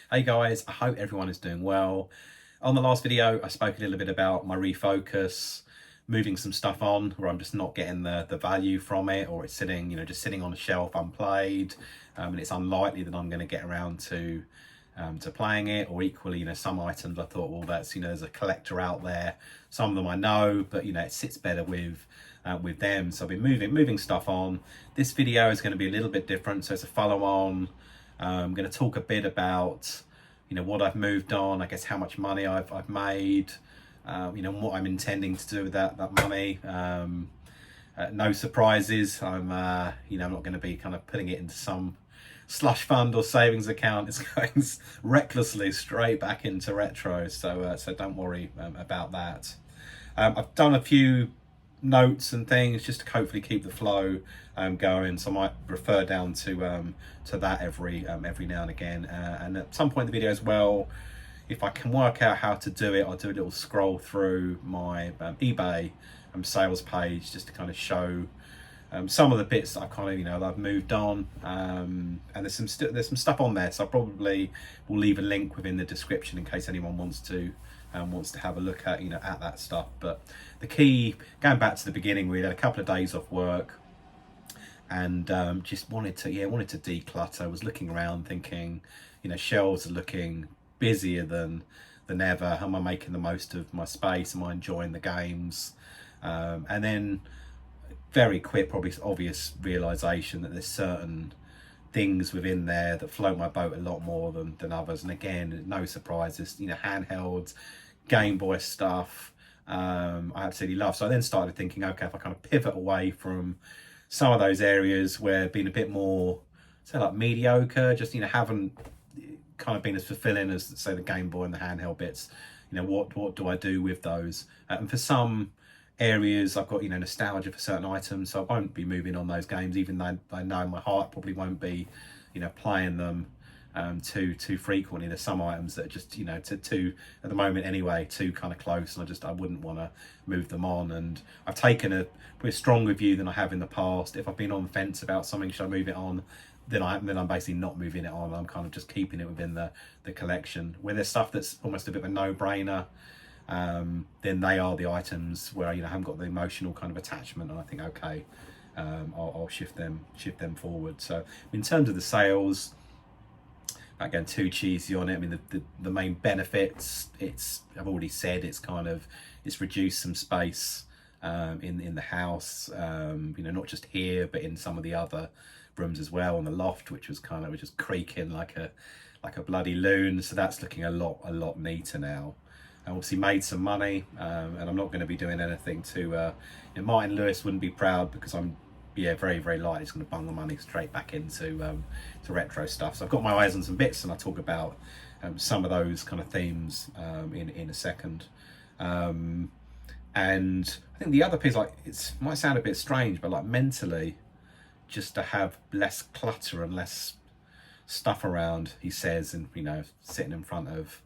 Hey guys, I hope everyone is doing well. On the last video, I spoke a little bit about my refocus, moving some stuff on where I'm just not getting the value from it, or it's sitting, just sitting on a shelf unplayed, and it's unlikely that I'm going to get around to playing it. Or equally, some items I thought, well, that's there's a collector out there. Some of them I know, but it sits better with them. So I've been moving stuff on. This video is going to be a little bit different, so it's a follow-on. I'm going to talk a bit about what I've moved on, I guess how much money I've made, and what I'm intending to do with that money. No surprises. I'm I'm not going to be kind of putting it into some slush fund or savings account. It's going recklessly straight back into retro, so don't worry about that. I've done a few notes and things just to hopefully keep the flow going, so I might refer down to that every now and again, and at some point in the video as well, if I can work out how to do it, I'll do a little scroll through my eBay sales page just to kind of show some of the bits that I've kind of that I've moved on, and there's some stuff on there, so I probably will leave a link within the description in case anyone wants to have a look at at that stuff. But the key, going back to the beginning, we had a couple of days off work and just wanted to declutter. I was looking around thinking, shelves are looking busier than ever. Am I making the most of my space? Am I enjoying the games? And then very quick, probably obvious realization that there's certain things within there that float my boat a lot more than others. And again, no surprises, handhelds, Game Boy stuff, I absolutely love. So I then started thinking, okay, if I kind of pivot away from some of those areas where being a bit more, say, like mediocre, just haven't kind of been as fulfilling as, say, the Game Boy and the handheld bits, what do I do with those? And for some areas I've got nostalgia for certain items, so I won't be moving on those games, even though I know in my heart probably won't be playing them too frequently. There's some items that are just too at the moment anyway, too kind of close, and I wouldn't want to move them on. And I've taken a stronger view than I have in the past. If I've been on the fence about something, should I move it on, then I'm basically not moving it on. I'm kind of just keeping it within the collection. Where there's stuff that's almost a bit of a no-brainer, then they are the items where I haven't got the emotional kind of attachment, and I think, okay, I'll shift them forward. So in terms of the sales, not going too cheesy on it, I mean the main benefits, I've already said, it's reduced some space in the house, not just here but in some of the other rooms as well, on the loft, which was just creaking like a bloody loon. So that's looking a lot neater now. I obviously made some money, and I'm not going to be doing anything to Martin Lewis wouldn't be proud, because I'm very, very light. It's going to bung the money straight back into to retro stuff. So I've got my eyes on some bits, and I'll talk about some of those kind of themes in a second. And I think the other piece, it might sound a bit strange, but mentally, just to have less clutter and less stuff around, he says, and sitting in front of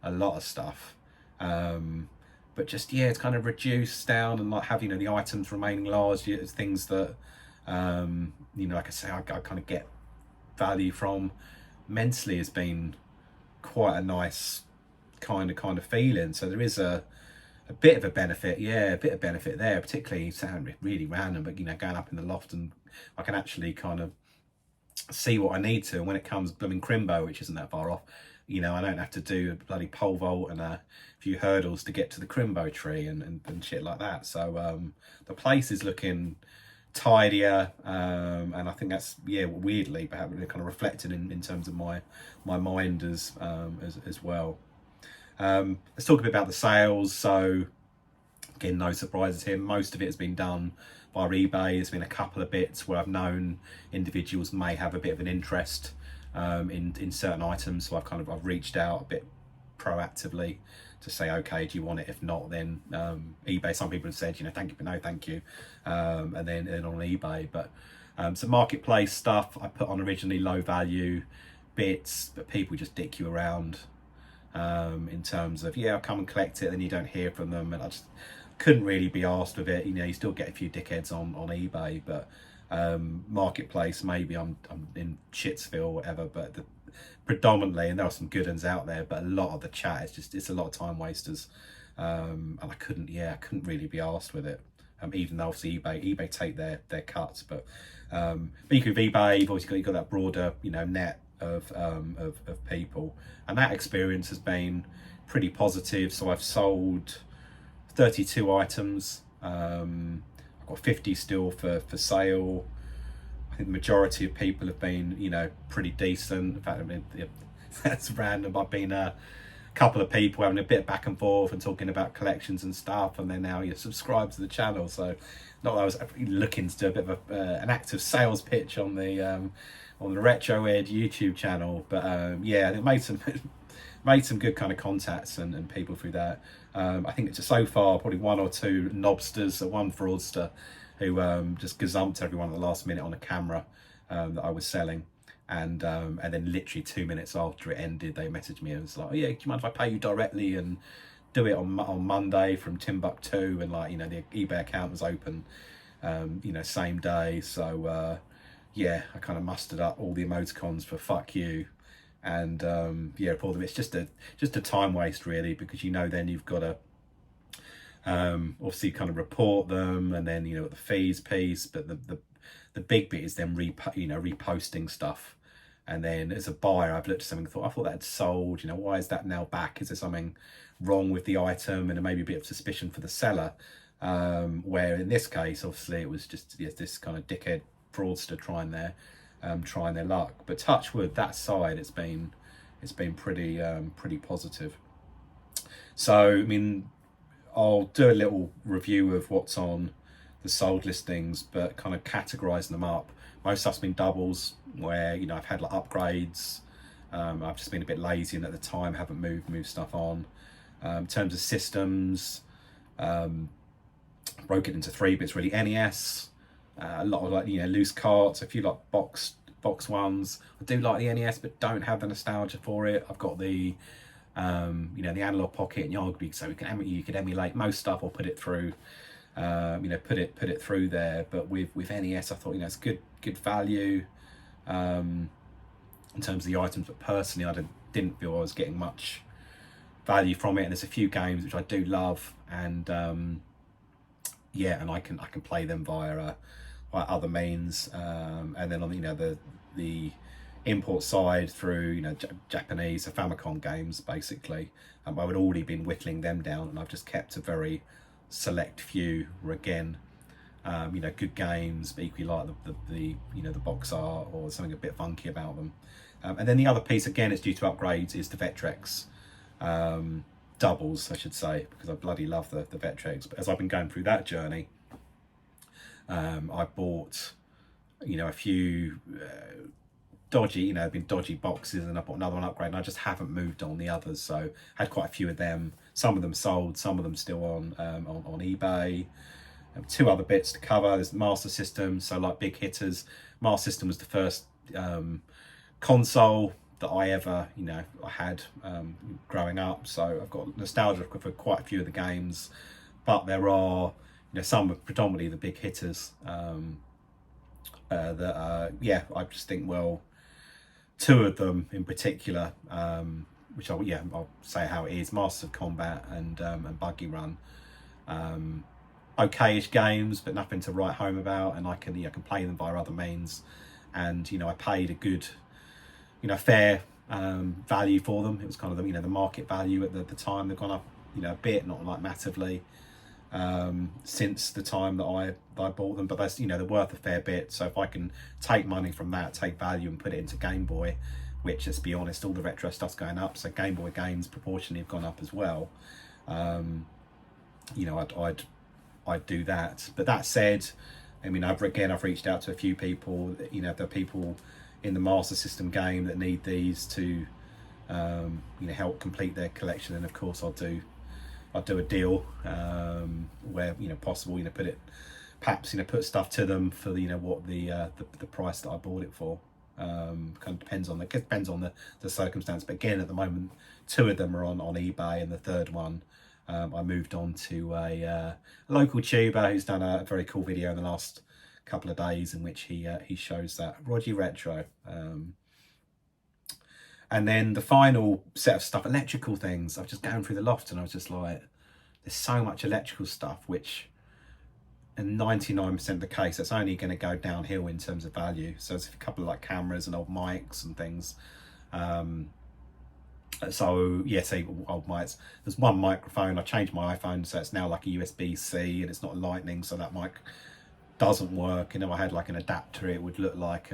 a lot of stuff. But just, it's kind of reduced down, and have the items remaining large. It's things that like I say, I kind of get value from. Mentally has been quite a nice kind of feeling. So there is a bit of a benefit, a bit of benefit there, particularly, sound really random, but going up in the loft, and I can actually kind of see what I need to, and when it comes blooming Crimbo, which isn't that far off, I don't have to do a bloody pole vault and a few hurdles to get to the Crimbo tree and shit like that. So the place is looking tidier, and I think that's weirdly perhaps kind of reflected in terms of my mind as well. Let's talk a bit about the sales. So again, no surprises here. Most of it has been done via eBay. There's been a couple of bits where I've known individuals may have a bit of an interest in certain items, so I've reached out a bit proactively to say, okay, do you want it? If not, then eBay. Some people have said, thank you, but no thank you, and then on eBay. But some marketplace stuff I put on originally, low value bits, but people just dick you around in terms of, I'll come and collect it, then you don't hear from them, and I just couldn't really be asked with it. You still get a few dickheads on eBay, but marketplace. Maybe I'm in Shitsville or whatever, but predominantly, and there are some good ones out there, but a lot of the chat is just, it's a lot of time wasters. And I couldn't really be arsed with it. Even though obviously eBay take their cuts, but you could eBay, you've obviously got that broader, you know, net of people, and that experience has been pretty positive. So I've sold 32 items. I've got 50 still for sale. I think the majority of people have been, you know, pretty decent. In fact, I mean, that's random. I've been a couple of people having a bit back and forth and talking about collections and stuff, and they're now subscribed to the channel. So not that I was looking to do a bit of an active sales pitch on the Retro Ed YouTube channel, but yeah, it made some good kind of contacts and people through that. I think it's so far probably one or two knobsters, one fraudster who just gazumped everyone at the last minute on a camera that I was selling. And then literally 2 minutes after it ended, they messaged me and was like, oh yeah, do you mind if I pay you directly and do it on Monday from Timbuktu? And like, you know, the eBay account was open, you know, same day. So yeah, I kind of mustered up all the emoticons for fuck you. And yeah, for them, it's just a time waste really, because you know, then you've got to obviously kind of report them, and then, you know, the fees piece. But the big bit is then reposting stuff. And then as a buyer, I've looked at something and thought, I thought that had sold, you know, why is that now back? Is there something wrong with the item? And maybe a bit of suspicion for the seller. Where in this case, obviously it was just this kind of dickhead fraudster trying their luck. But touch wood, that side, it's been pretty positive. So I mean, I'll do a little review of what's on the sold listings, but kind of categorizing them up. Most stuff's been doubles, where, you know, I've had like upgrades. I've just been a bit lazy, and at the time haven't moved stuff on. In terms of systems, broke it into 3 bits really. NES, a lot of like, you know, loose carts, a few like box ones. I do like the NES, but don't have the nostalgia for it. I've got the you know, the analog pocket and Yardbig, so you could emulate most stuff or put it through, you know, put it through there. But with NES, I thought, you know, it's good value in terms of the items, but personally I didn't feel I was getting much value from it. And there's a few games which I do love, and yeah, and I can play them via other means, and then on, you know, the import side through, you know, Japanese Famicom games basically. I would already been whittling them down, and I've just kept a very select few, again, you know, good games, but equally like the you know, the box art or something a bit funky about them. And then the other piece, again, it's due to upgrades, is the Vectrex doubles, I should say, because I bloody love the Vectrex. But as I've been going through that journey, I bought, you know, a few dodgy, you know, been dodgy boxes, and I bought another one upgrade, and I just haven't moved on the others. So had quite a few of them. Some of them sold, some of them still on eBay. 2 other bits to cover. There's Master System, so like big hitters. Master System was the first console that I ever, you know, I had growing up. So I've got nostalgia for quite a few of the games, but there are, you know, some predominantly the big hitters that yeah, I just think, well, 2 of them in particular, which I'll say how it is: Masters of Combat and Buggy Run. Okay-ish games, but nothing to write home about, and I can play them via other means. And, you know, I paid a good, you know, fair value for them. It was kind of the, you know, the market value at the time. They've gone up, you know, a bit, not like massively, since the time that I bought them, but that's, you know, they're worth a fair bit. So if I can take money from that, take value, and put it into Game Boy, which, let's be honest, all the retro stuff's going up, so Game Boy games proportionally have gone up as well. You know, I'd do that. But that said, I mean, I've reached out to a few people. You know, there are people in the Master System game that need these to, you know, help complete their collection, and of course I'll do a deal where, you know, possible, you know, perhaps, you know, put stuff to them for the, you know, what the price that I bought it for. Kind of depends on the circumstance. But again, at the moment, 2 of them are on eBay, and the third one, I moved on to a local tuber who's done a very cool video in the last couple of days in which he shows that. Roger Retro. And then the final set of stuff, electrical things. I was just going through the loft and I was just like, there's so much electrical stuff, which in 99% of the case, that's only going to go downhill in terms of value. So there's a couple of like cameras and old mics and things. So yeah, say old mics. There's one microphone. I changed my iPhone, so it's now like a USB-C and it's not Lightning, so that mic doesn't work. And if I had like an adapter, it would look like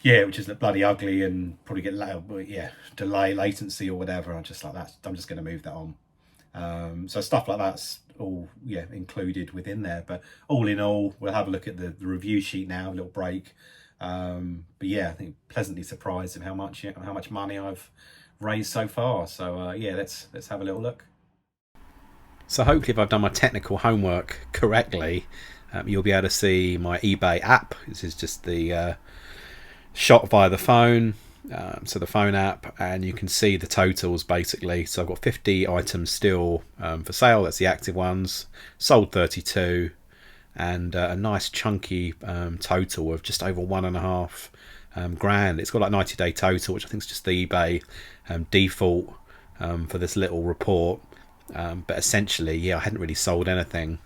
yeah, which is bloody ugly and probably get delay, latency or whatever. I'm just like, I'm just going to move that on. So stuff like that's all included within there. But all in all, we'll have a look at the review sheet now, a little break. But yeah, I think pleasantly surprised at how much money I've raised so far. So yeah, let's have a little look. So hopefully, if I've done my technical homework correctly, you'll be able to see my eBay app. This is just the shot via the phone, so the phone app, and you can see the totals basically. So I've got 50 items still for sale. That's the active ones. Sold 32. And a nice chunky total of just over $1.5 grand. It's got like 90-day total, which I think is just the eBay default for this little report. But essentially, yeah, I hadn't really sold anything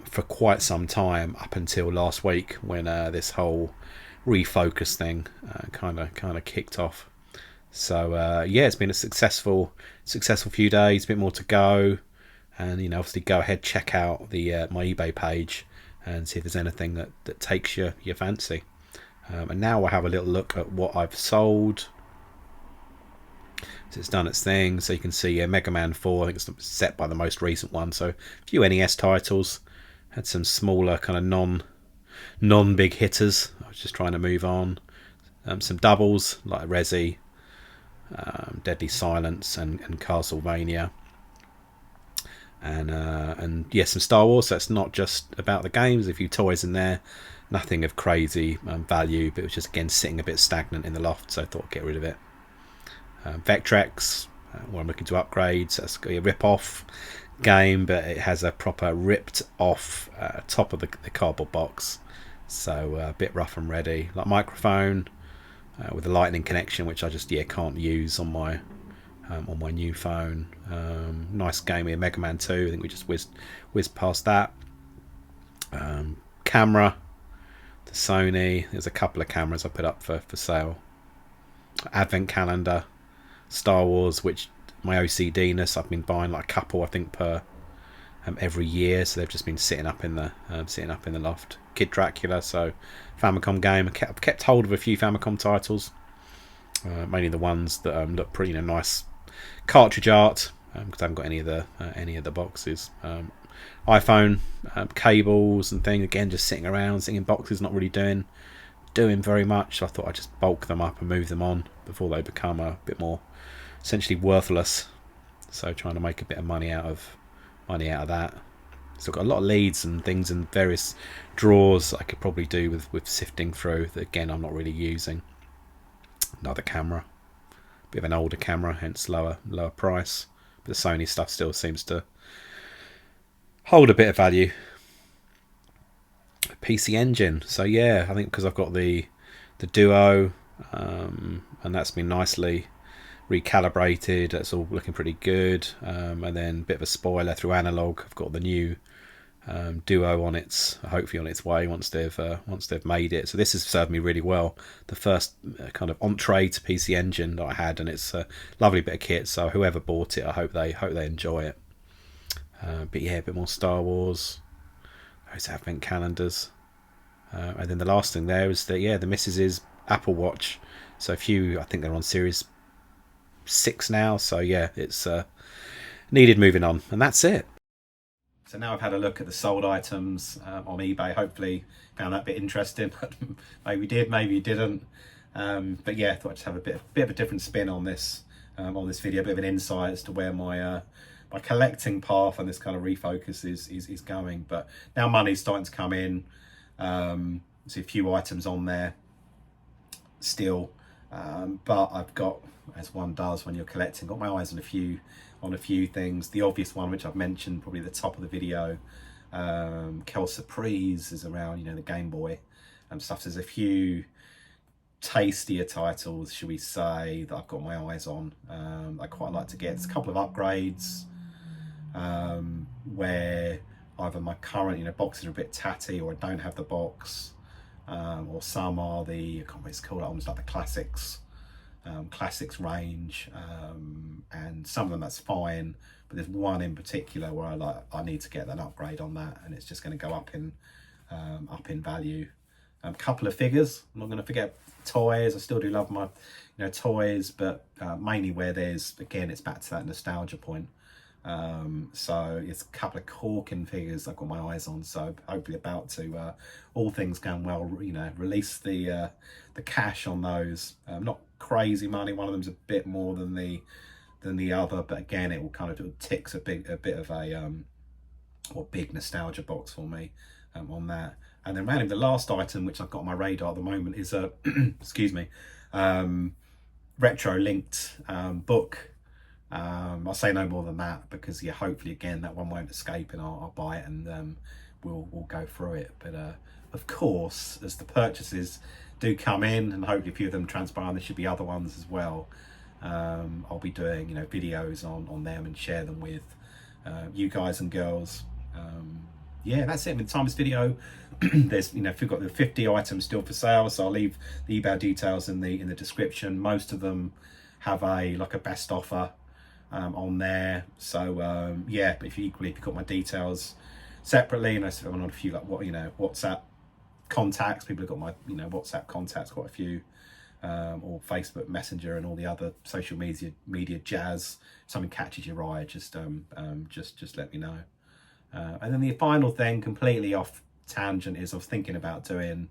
for quite some time up until last week when this whole refocus thing kind of kicked off. So yeah, it's been a successful few days. A bit more to go, and obviously go ahead, check out the my eBay page and see if there's anything that takes your fancy. And now I'll have a little look at what I've sold. So it's done its thing. So you can see Mega Man 4, I think it's set by the most recent one. So a few NES titles. Had some smaller kind of non-big hitters. I was just trying to move on. Some doubles like Resi, Deadly Silence and Castlevania. And yeah, some Star Wars. So it's not just about the games. A few toys in there, nothing of crazy value, but it was just again sitting a bit stagnant in the loft, so I thought I'd get rid of it. Vectrex, what I'm looking to upgrade. So it's a rip-off game, but it has a proper ripped-off top of the cardboard box, so a bit rough and ready. Like microphone with a Lightning connection, which I just can't use on my new phone. Nice game here, Mega Man 2. I think we just whizzed past that. Camera, the Sony. There's a couple of cameras I put up for sale. Advent calendar, Star Wars, which my OCD-ness, I've been buying like a couple, I think, per every year. So they've just been sitting up in the loft. Kid Dracula, so Famicom game. I've kept hold of a few Famicom titles, mainly the ones that look pretty nice. Cartridge art, because I haven't got any of the boxes. iPhone cables and things, again just sitting around, sitting in boxes, not really doing very much. So I thought I'd just bulk them up and move them on before they become a bit more essentially worthless. So trying to make a bit of money out of that. So I've got a lot of leads and things in various drawers I could probably do with sifting through that again I'm not really using. Another camera. Bit of an older camera, hence lower price, but the Sony stuff still seems to hold a bit of value. PC Engine, so yeah, I think because I've got the Duo, and that's been nicely recalibrated. That's all looking pretty good. And then a bit of a spoiler through Analog. I've got the new Duo hopefully on its way once they've made it. So this has served me really well. The first kind of entree to PC Engine that I had, and it's a lovely bit of kit. So whoever bought it, I hope they enjoy it. But yeah, a bit more Star Wars. Those advent calendars, and then the last thing there is the Mrs.'s Apple Watch. So a few, I think they're on Series 6 now. So yeah, it's needed moving on, and that's it. So now I've had a look at the sold items on eBay. Hopefully found that bit interesting. Maybe did, maybe didn't. But yeah, I thought I'd just have a bit of a different spin on this video, a bit of an insight as to where my collecting path and this kind of refocus is going. But now money's starting to come in. See a few items on there still, but I've got, as one does when you're collecting, got my eyes on a few things. The obvious one, which I've mentioned probably at the top of the video, Kel Surprise is around, you know, the Game Boy and stuff. So there's a few tastier titles, should we say, that I've got my eyes on. I quite like to get. There's a couple of upgrades where either my current, you know, boxes are a bit tatty, or I don't have the box, or some are the, I can't remember what it's called, almost like the classics range, and some of them that's fine, but there's one in particular where I need to get an upgrade on that, and it's just going to go up in value. A couple of figures, I'm not going to forget toys. I still do love my, you know, toys, but mainly where there's, again, it's back to that nostalgia point. So it's a couple of corking figures I've got my eyes on, so hopefully about to, all things going well, you know, release the cash on those. Not crazy money, one of them's a bit more than the other, but again, it will kind of, it ticks a bit of a big nostalgia box for me on that. And then randomly, the last item which I've got on my radar at the moment is a excuse me, retro linked book. I'll say no more than that, because yeah, hopefully again that one won't escape, and I'll buy it, and we'll go through it. But of course, as the purchases do come in, and hopefully a few of them transpire, there should be other ones as well. I'll be doing, you know, videos on them and share them with you guys and girls. Yeah, that's it with the time of this video. There's, you know, we've got the 50 items still for sale, so I'll leave the eBay details in the description. Most of them have a best offer on there. So yeah, but if you've got my details separately, and I'm on a few WhatsApp contacts. People have got my, you know, WhatsApp contacts, quite a few, or Facebook Messenger and all the other social media jazz. If something catches your eye, just let me know. And then the final thing, completely off tangent, is I was thinking about doing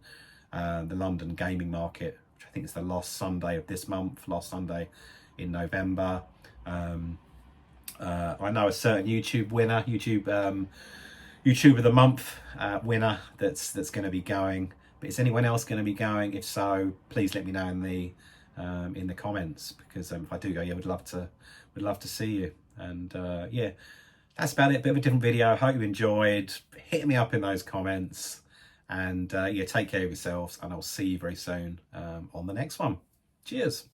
the London gaming market, which I think is the last Sunday of this month, last Sunday in November. I know a certain YouTube of the month winner that's going to be going. But is anyone else going to be going? If so, please let me know in the comments, because if I do go, yeah, would love to see you. And yeah, that's about it. Bit of a different video. Hope you enjoyed. Hit me up in those comments, and yeah, take care of yourselves, and I'll see you very soon on the next one. Cheers.